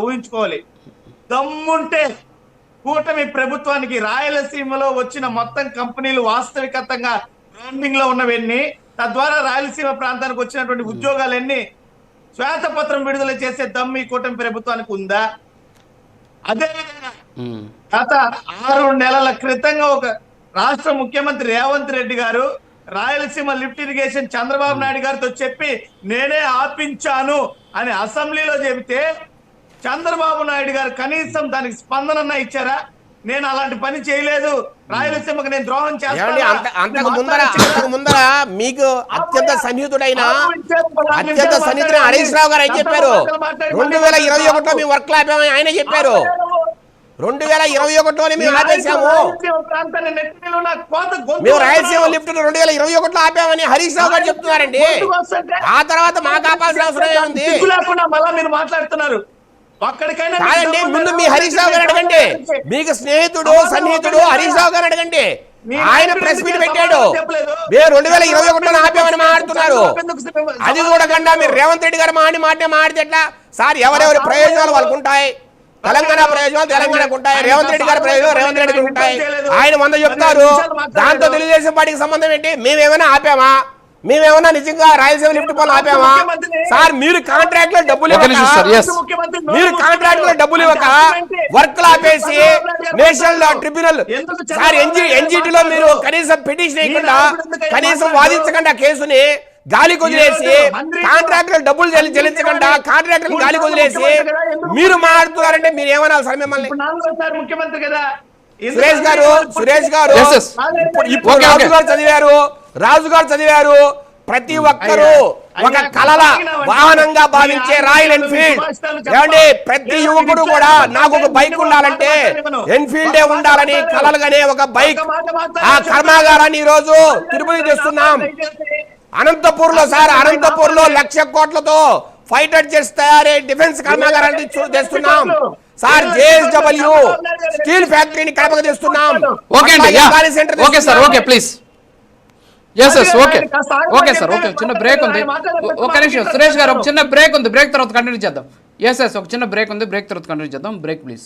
ఊహించుకోవాలి. దమ్ముంటే కూటమి ప్రభుత్వానికి రాయలసీమలో వచ్చిన మొత్తం కంపెనీలు వాస్తవికతంగా బ్రాండింగ్ లో ఉన్నవన్నీ, తద్వారా రాయలసీమ ప్రాంతానికి వచ్చినటువంటి ఉద్యోగాలన్నీ శ్వేతపత్రం విడుదల చేసే దమ్ము ఈ కూటమి ప్రభుత్వానికి ఉందా? అదేవిధంగా గత 6 నెలల క్రితంగా ఒక రాష్ట్ర ముఖ్యమంత్రి రేవంత్ రెడ్డి గారు రాయలసీమ లిఫ్ట్ ఇరిగేషన్ చంద్రబాబు నాయుడు గారితో చెప్పి నేనే ఆపించాను అని అసెంబ్లీలో చెబితే చంద్రబాబు నాయుడు గారు కనీసం దానికి స్పందన ఇచ్చారా? నేను అలాంటి పని చేయలేదు, రాయలసీమకు నేను ద్రోహం చేస్తాను. అంతకు ముందర మీకు అత్యంత సన్నిహితుడైన హరీష్ రావు గారు ఏం చెప్పారు? 2021లో మీ వర్క్ ఆపామని ఆయన చెప్పారు. 2021లోనే మేము ఆపేశాము, మేము రాయలసీమ లిఫ్ట్ 2021లో ఆపామని హరీష్ రావు గారు చెప్తున్నారండి. ఆ తర్వాత మాకు ఆపాల్సిన అవసరం ఏముంది? మీరు మాట్లాడుతున్నారు. కాదండి, ముందు మీ హరీష్ రావు గారు అడగండి. మీకు స్నేహితుడు సన్నిహితుడు హరీష్ రావు గారు అడగండి. ఆయన ప్రెస్ మీట్ పెట్టాడు, మీరు 2021లో ఆపామని మాట్లాడుతున్నారు. అది చూడకుండా మీరు రేవంత్ రెడ్డి గారు మాట్లాడితే ఎట్లా సార్? ఎవరెవరి ప్రయోజనాలు వాళ్ళకు ఉంటాయి. తెలంగాణ ప్రయోజనాలు తెలంగాణకు ఉంటాయి, రేవంత్ రెడ్డి గారి ప్రయోజనాలు రేవంత్ రెడ్డికి ఉంటాయి. ఆయన 100 చెప్తారు, దాంతో తెలుగుదేశం పార్టీకి సంబంధం ఏంటి? మేమేమైనా ఆపామా? మేమేమన్నా నిజంగా రాయలసీమ లిఫ్ట్ పనులు ఆపామా? సార్ మీరు కాంట్రాక్ట్ లో డబ్బులు ఇవ్వక వర్క్ ఆపేసి నేషనల్ ట్రిబ్యునల్ సార్ ఎన్జిటిలో మీరు కనీసం పిటిషన్ వేయకుండా, కనీసం వాదించకుండా కేసుని గాలి కొదిలేసి, కాంట్రాక్టర్ డబ్బులు చెల్లించకుండా కాంట్రాక్టర్ గాలి కొదిలేసి మీరు మాట్లాడుతున్నారంటే మీరు ఏమన్నా సార్ మిమ్మల్ని? ముఖ్యమంత్రి కదా సురేష్ గారు రాజుగారు చదివారు. ప్రతి ఒక్కరూ ఒక కళల వాహనంగా భావించే రాయల్ ఎన్ఫీల్డ్. ఏమండి, ప్రతి యువకుడు కూడా నాకు ఒక బైక్ ఉండాలంటే ఎన్ఫీల్డే ఉండాలని కలలుగానే ఒక బైక్ ఆ కర్మాగారాన్ని ఈ రోజు తిరుపతి తెస్తున్నాం. అనంతపూర్ లో సార్, అనంతపూర్ లో 1,00,000 కోట్లతో ఫైటర్ జెట్స్ తయారీ డిఫెన్స్ కర్మాగారాన్ని తెస్తున్నాం సార్. జేఎస్డబ్ల్యూ స్టీల్ ఫ్యాక్టరీని కడపకు తెస్తున్నాం. Okay sir, okay please. Okay sir, okay. చిన్న బ్రేక్ ఉంది, ఒక నిమిషం సురేష్ గారు, ఒక చిన్న బ్రేక్ ఉంది. బ్రేక్ తర్వాత కంటిన్యూ చేద్దాం. ఒక చిన్న బ్రేక్ ఉంది, బ్రేక్ తర్వాత కంటిన్యూ చేద్దాం. Break please.